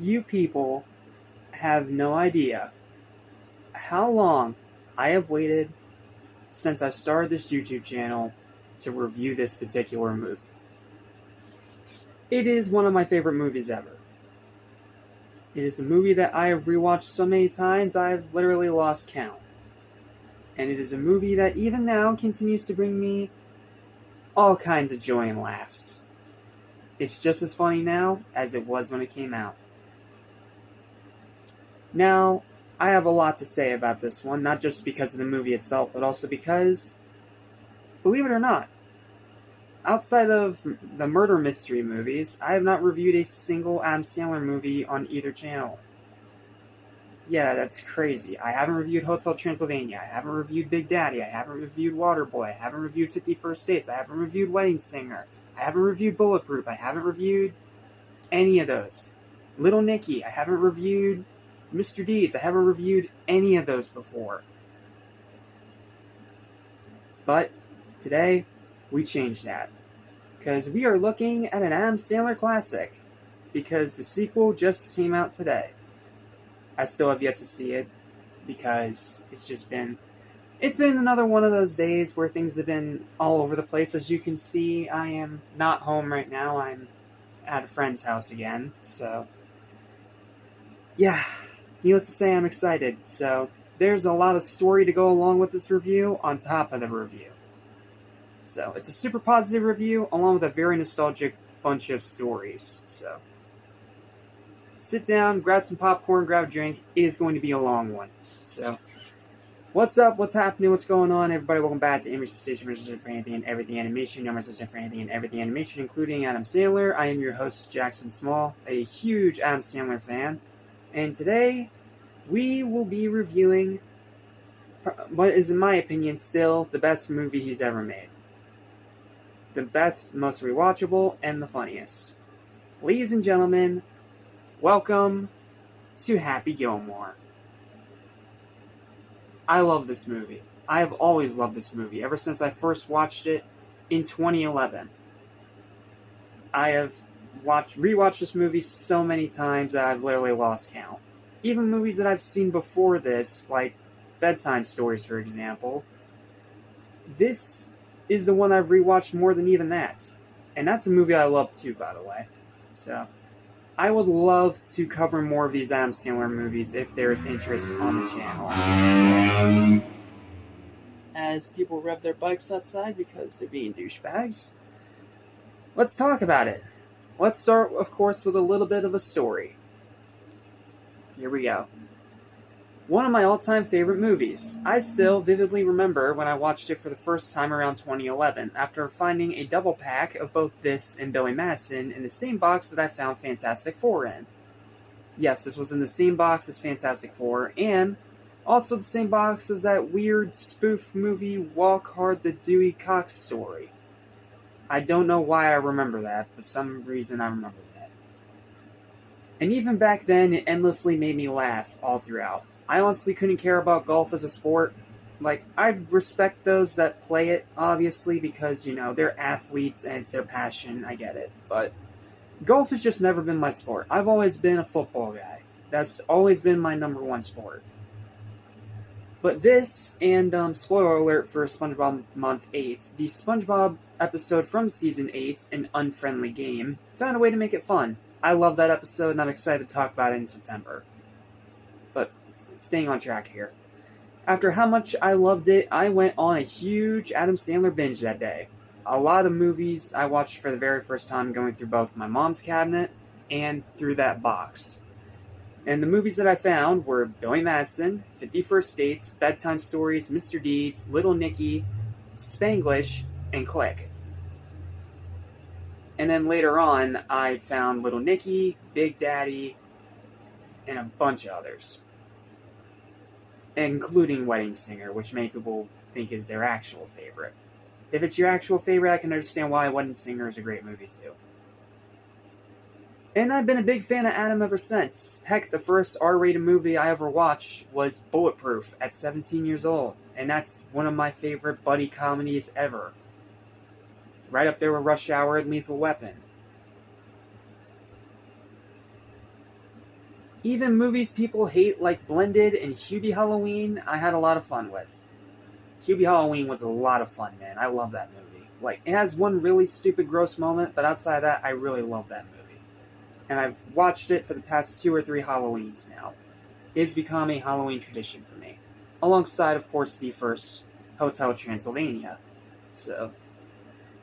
You people have no idea how long I have waited since I started this YouTube channel to review this particular movie. It is one of my favorite movies ever. It is a movie that I have rewatched so many times I've literally lost count. And it is a movie that even now continues to bring me all kinds of joy and laughs. It's just as funny now as it was when it came out. Now, I have a lot to say about this one, not just because of the movie itself, but also because, believe it or not, outside of the murder mystery movies, I have not reviewed a single Adam Sandler movie on either channel. Yeah, that's crazy. I haven't reviewed Hotel Transylvania, I haven't reviewed Big Daddy, I haven't reviewed Waterboy, I haven't reviewed 51st Dates, I haven't reviewed Wedding Singer, I haven't reviewed Bulletproof, I haven't reviewed any of those. Little Nicky, I haven't reviewed Mr. Deeds, I haven't reviewed any of those before. But today, we changed that. Because we are looking at an Adam Sandler classic. Because the sequel just came out today. I still have yet to see it. Because it's been another one of those days where things have been all over the place. As you can see, I am not home right now. I'm at a friend's house again. So, yeah. Needless to say, I'm excited. So, there's a lot of story to go along with this review on top of the review. So, it's a super positive review along with a very nostalgic bunch of stories. So, sit down, grab some popcorn, grab a drink. It is going to be a long one. So, what's up? What's happening? What's going on? Everybody, welcome back to Animation Station, your station for anything and everything animation. No more station for anything and everything animation, including Adam Sandler. I am your host, Jackson Small, a huge Adam Sandler fan. And today, we will be reviewing what is, in my opinion, still the best movie he's ever made. The best, most rewatchable, and the funniest. Ladies and gentlemen, welcome to Happy Gilmore. I love this movie. I have always loved this movie, ever since I first watched it in 2011. I have rewatched this movie so many times that I've literally lost count. Even movies that I've seen before this, like Bedtime Stories, for example, this is the one I've rewatched more than even that. And that's a movie I love too, by the way. So, I would love to cover more of these Adam Sandler movies if there is interest on the channel. So, as people rev their bikes outside because they're being douchebags, let's talk about it. Let's start, of course, with a little bit of a story. Here we go. One of my all-time favorite movies. I still vividly remember when I watched it for the first time around 2011, after finding a double pack of both this and Billy Madison in the same box that I found Fantastic Four in. Yes, this was in the same box as Fantastic Four, and also the same box as that weird spoof movie Walk Hard the Dewey Cox story. I don't know why I remember that, but for some reason I remember that. And even back then, it endlessly made me laugh all throughout. I honestly couldn't care about golf as a sport. Like, I respect those that play it, obviously, because, you know, they're athletes and it's their passion, I get it. But golf has just never been my sport. I've always been a football guy. That's always been my number one sport. But this, and spoiler alert for SpongeBob Month 8, the SpongeBob episode from Season 8, An Unfriendly Game, found a way to make it fun. I love that episode, and I'm excited to talk about it in September. But, staying on track here. After how much I loved it, I went on a huge Adam Sandler binge that day. A lot of movies I watched for the very first time going through both my mom's cabinet and through that box. And the movies that I found were Billy Madison, 51st Dates, Bedtime Stories, Mr. Deeds, Little Nicky, Spanglish, and Click. And then later on, I found Little Nicky, Big Daddy, and a bunch of others. Including Wedding Singer, which many people think is their actual favorite. If it's your actual favorite, I can understand why Wedding Singer is a great movie too. And I've been a big fan of Adam ever since. Heck, the first R-rated movie I ever watched was Bulletproof at 17 years old. And that's one of my favorite buddy comedies ever. Right up there with Rush Hour and Lethal Weapon. Even movies people hate like Blended and Hubie Halloween, I had a lot of fun with. Hubie Halloween was a lot of fun, man. I love that movie. Like, it has one really stupid, gross moment, but outside of that, I really love that movie. And I've watched it for the past 2 or 3 Halloweens now. It has become a Halloween tradition for me. Alongside, of course, the first Hotel Transylvania. So,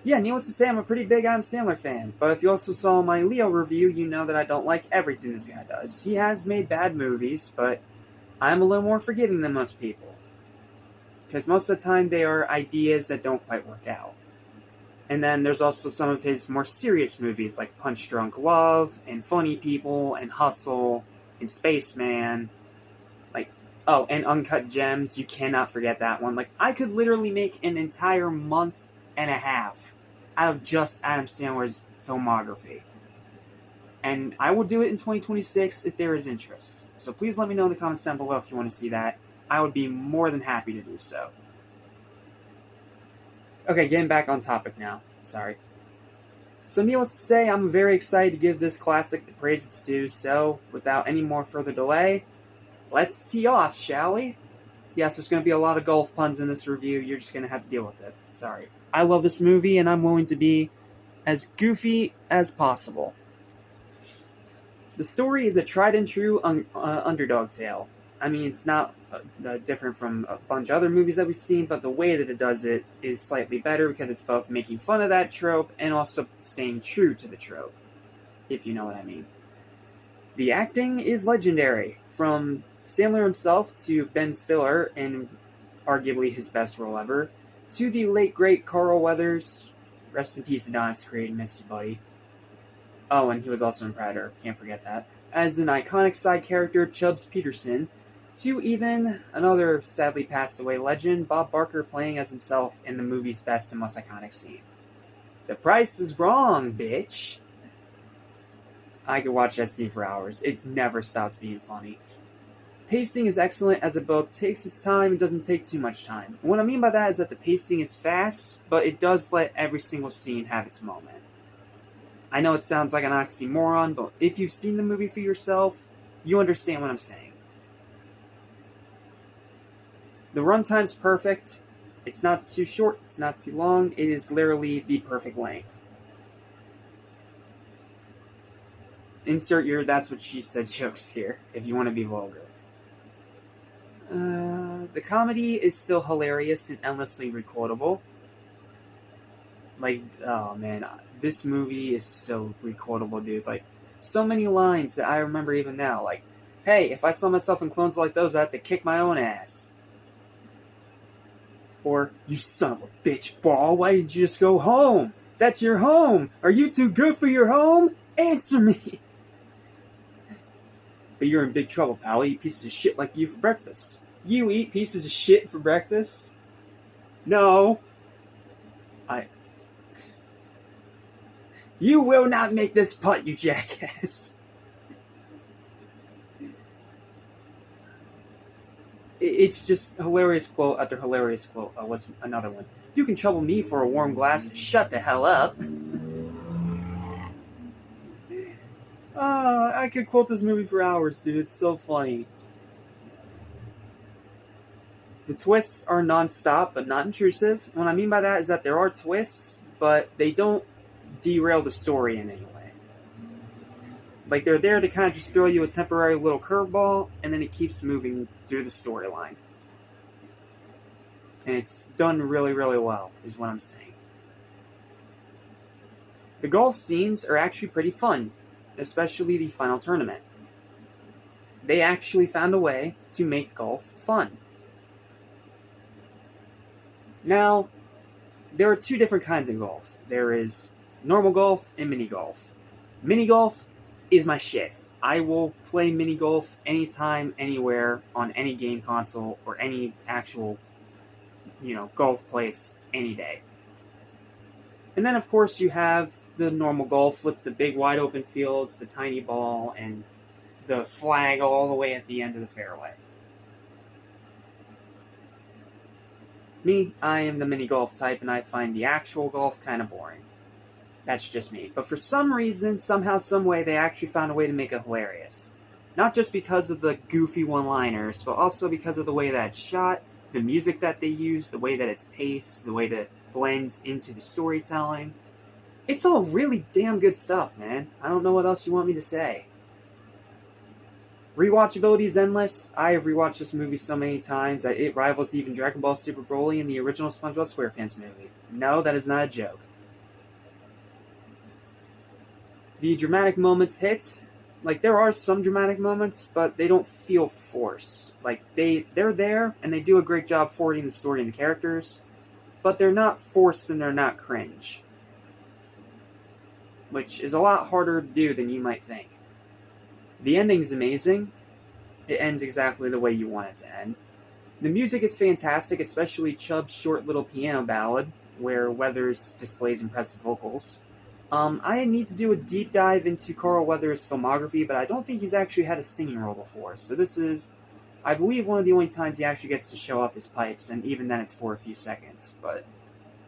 yeah, needless to say, I'm a pretty big Adam Sandler fan. But if you also saw my Leo review, you know that I don't like everything this guy does. He has made bad movies, but I'm a little more forgiving than most people. Because most of the time they are ideas that don't quite work out. And then there's also some of his more serious movies like Punch Drunk Love, and Funny People, and Hustle, and Spaceman. Like, oh, and Uncut Gems, you cannot forget that one. Like, I could literally make an entire month and a half out of just Adam Sandler's filmography. And I will do it in 2026 if there is interest. So please let me know in the comments down below if you want to see that. I would be more than happy to do so. Okay, getting back on topic now. Sorry. So needless to say, I'm very excited to give this classic the praise it's due. So, without any more further delay, let's tee off, shall we? Yes, there's going to be a lot of golf puns in this review. You're just going to have to deal with it. Sorry. I love this movie, and I'm willing to be as goofy as possible. The story is a tried and true underdog tale. I mean, it's not different from a bunch of other movies that we've seen, but the way that it does it is slightly better because it's both making fun of that trope and also staying true to the trope, if you know what I mean. The acting is legendary, from Sandler himself to Ben Stiller in arguably his best role ever, to the late great Carl Weathers. Rest in peace, Adonis Creed, miss you, buddy. Oh, and he was also in Predator, can't forget that. As an iconic side character, Chubbs Peterson, to even another sadly passed away legend, Bob Barker, playing as himself in the movie's best and most iconic scene. The price is wrong, bitch! I could watch that scene for hours. It never stops being funny. Pacing is excellent as it both takes its time and doesn't take too much time. And what I mean by that is that the pacing is fast, but it does let every single scene have its moment. I know it sounds like an oxymoron, but if you've seen the movie for yourself, you understand what I'm saying. The runtime's perfect. It's not too short, it's not too long. It is literally the perfect length. Insert your "that's what she said" jokes here, if you want to be vulgar. The comedy is still hilarious and endlessly requotable. Like, oh man, this movie is so requotable, dude. Like, so many lines that I remember even now. Like, hey, if I saw myself in clones like those, I'd have to kick my own ass. Or, you son of a bitch ball, why did you just go home? That's your home! Are you too good for your home? Answer me! But you're in big trouble, pal. I eat pieces of shit like you for breakfast. You eat pieces of shit for breakfast? No. You will not make this putt, you jackass. It's just hilarious quote after hilarious quote. What's another one? You can trouble me for a warm glass. Shut the hell up. I could quote this movie for hours, dude. It's so funny. The twists are non-stop, but not intrusive. What I mean by that is that there are twists, but they don't derail the story in any way. Like, they're there to kind of just throw you a temporary little curveball, and then it keeps moving through the storyline. And it's done really, really well, is what I'm saying. The golf scenes are actually pretty fun, especially the final tournament. They actually found a way to make golf fun. Now, there are two different kinds of golf. There is normal golf and mini golf. Mini golf is my shit. I will play mini golf anytime, anywhere, on any game console, or any actual, golf place, any day. And then, of course, you have the normal golf with the big wide open fields, the tiny ball, and the flag all the way at the end of the fairway. Me, I am the mini golf type, and I find the actual golf kind of boring. That's just me. But for some reason, somehow, some way, they actually found a way to make it hilarious. Not just because of the goofy one-liners, but also because of the way that it's shot, the music that they use, the way that it's paced, the way that it blends into the storytelling. It's all really damn good stuff, man. I don't know what else you want me to say. Rewatchability is endless. I have rewatched this movie so many times that it rivals even Dragon Ball Super Broly and the original SpongeBob SquarePants movie. No, that is not a joke. The dramatic moments hit. Like, there are some dramatic moments, but they don't feel forced. Like, they're there, and they do a great job forwarding the story and the characters, but they're not forced and they're not cringe. Which is a lot harder to do than you might think. The ending's amazing. It ends exactly the way you want it to end. The music is fantastic, especially Chubb's short little piano ballad, where Weathers displays impressive vocals. I need to do a deep dive into Carl Weathers' filmography, but I don't think he's actually had a singing role before, so this is, I believe, one of the only times he actually gets to show off his pipes, and even then it's for a few seconds, but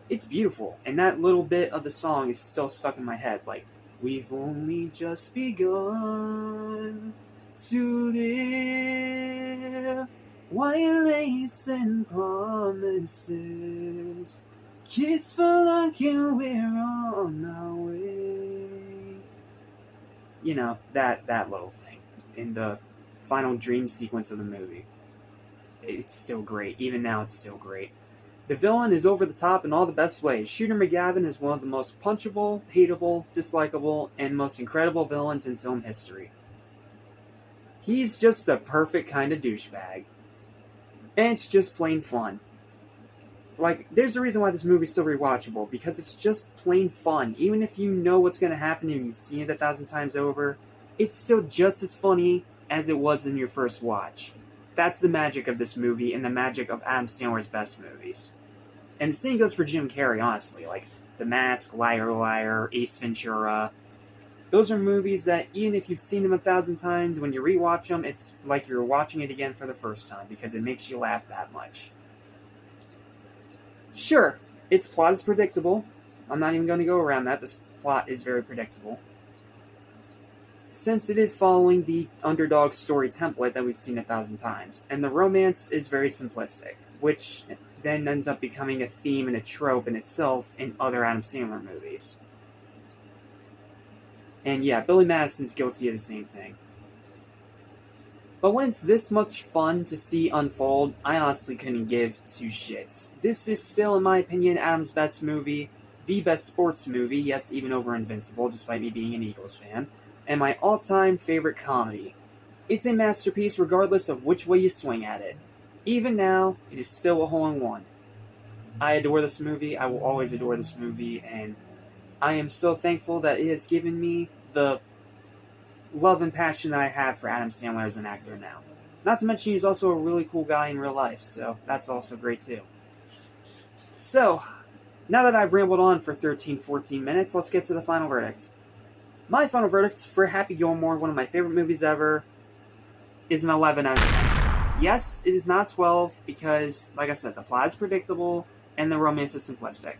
it's beautiful, and that little bit of the song is still stuck in my head, like, we've only just begun to live, white lace and promises, kiss for luck and we're on our way. You know, that little thing in the final dream sequence of the movie. It's still great. Even now, it's still great. The villain is over the top in all the best ways. Shooter McGavin is one of the most punchable, hateable, dislikable, and most incredible villains in film history. He's just the perfect kind of douchebag. And it's just plain fun. Like, there's a reason why this movie's so rewatchable, because it's just plain fun. Even if you know what's going to happen and you've seen it 1,000 times over, it's still just as funny as it was in your first watch. That's the magic of this movie and the magic of Adam Sandler's best movies. And the same goes for Jim Carrey, honestly. Like, The Mask, Liar Liar, Ace Ventura. Those are movies that, even if you've seen them 1,000 times, when you rewatch them, it's like you're watching it again for the first time, because it makes you laugh that much. Sure, its plot is predictable. I'm not even going to go around that. This plot is very predictable, since it is following the underdog story template that we've seen 1,000 times. And the romance is very simplistic, which then ends up becoming a theme and a trope in itself in other Adam Sandler movies. And yeah, Billy Madison's guilty of the same thing. But when it's this much fun to see unfold, I honestly couldn't give two shits. This is still, in my opinion, Adam's best movie, the best sports movie, yes, even over Invincible, despite me being an Eagles fan, and my all-time favorite comedy. It's a masterpiece regardless of which way you swing at it. Even now, it is still a hole-in-one. I adore this movie, I will always adore this movie, and I am so thankful that it has given me the love and passion that I have for Adam Sandler as an actor now. Not to mention he's also a really cool guy in real life, so that's also great too. So, now that I've rambled on for 13-14 minutes, let's get to the final verdict. My final verdict for Happy Gilmore, one of my favorite movies ever, is an 11 out of 10. Yes, it is not 12, because, like I said, the plot is predictable, and the romance is simplistic.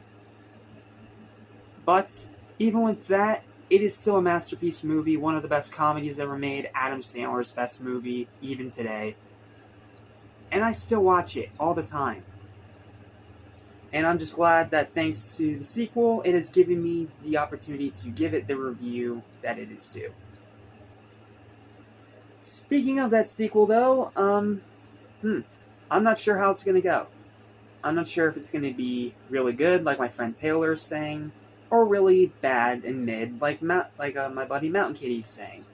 But, even with that, it is still a masterpiece movie, one of the best comedies ever made, Adam Sandler's best movie, even today. And I still watch it all the time. And I'm just glad that thanks to the sequel, it has given me the opportunity to give it the review that it is due. Speaking of that sequel, though, I'm not sure how it's going to go. I'm not sure if it's going to be really good, like my friend Taylor is saying, or really bad and mid, like my buddy Mountain Kitty's saying.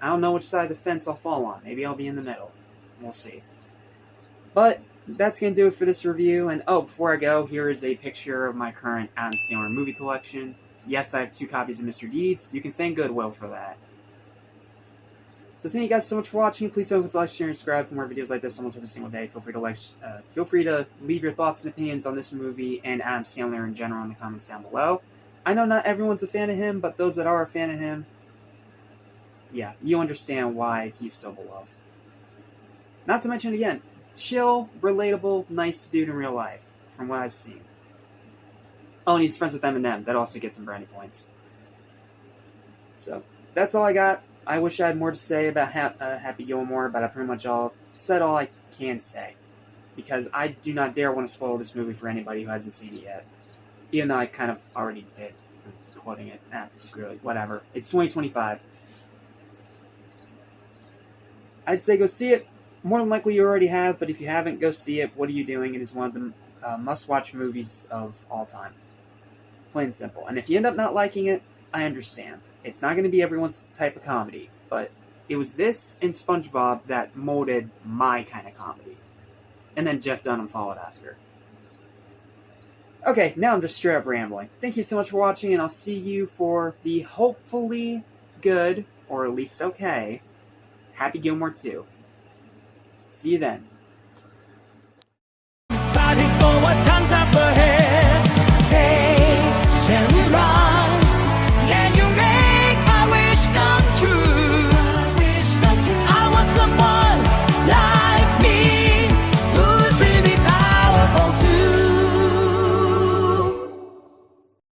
I don't know which side of the fence I'll fall on. Maybe I'll be in the middle. We'll see. But that's going to do it for this review. And before I go, here is a picture of my current Adam Sandler movie collection. Yes, I have 2 copies of Mr. Deeds. You can thank Goodwill for that. So thank you guys so much for watching. Please don't forget to like, share, and subscribe for more videos like this almost every single day. Feel free to leave your thoughts and opinions on this movie and Adam Sandler in general in the comments down below. I know not everyone's a fan of him, but those that are a fan of him, yeah, you understand why he's so beloved. Not to mention, again, chill, relatable, nice dude in real life, from what I've seen. Oh, and he's friends with Eminem. That also gets him brownie points. So, that's all I got. I wish I had more to say about Happy Gilmore, but I pretty much said all I can say. Because I do not dare want to spoil this movie for anybody who hasn't seen it yet. Even though I kind of already did. I'm quoting it. Screw it. Whatever. It's 2025. I'd say go see it. More than likely you already have, but if you haven't, go see it. What are you doing? It is one of the must-watch movies of all time. Plain and simple. And if you end up not liking it, I understand. It's not going to be everyone's type of comedy, but it was this and SpongeBob that molded my kind of comedy. And then Jeff Dunham followed after. Okay, now I'm just straight up rambling. Thank you so much for watching, and I'll see you for the hopefully good, or at least okay, Happy Gilmore 2. See you then. Excited for what comes up ahead.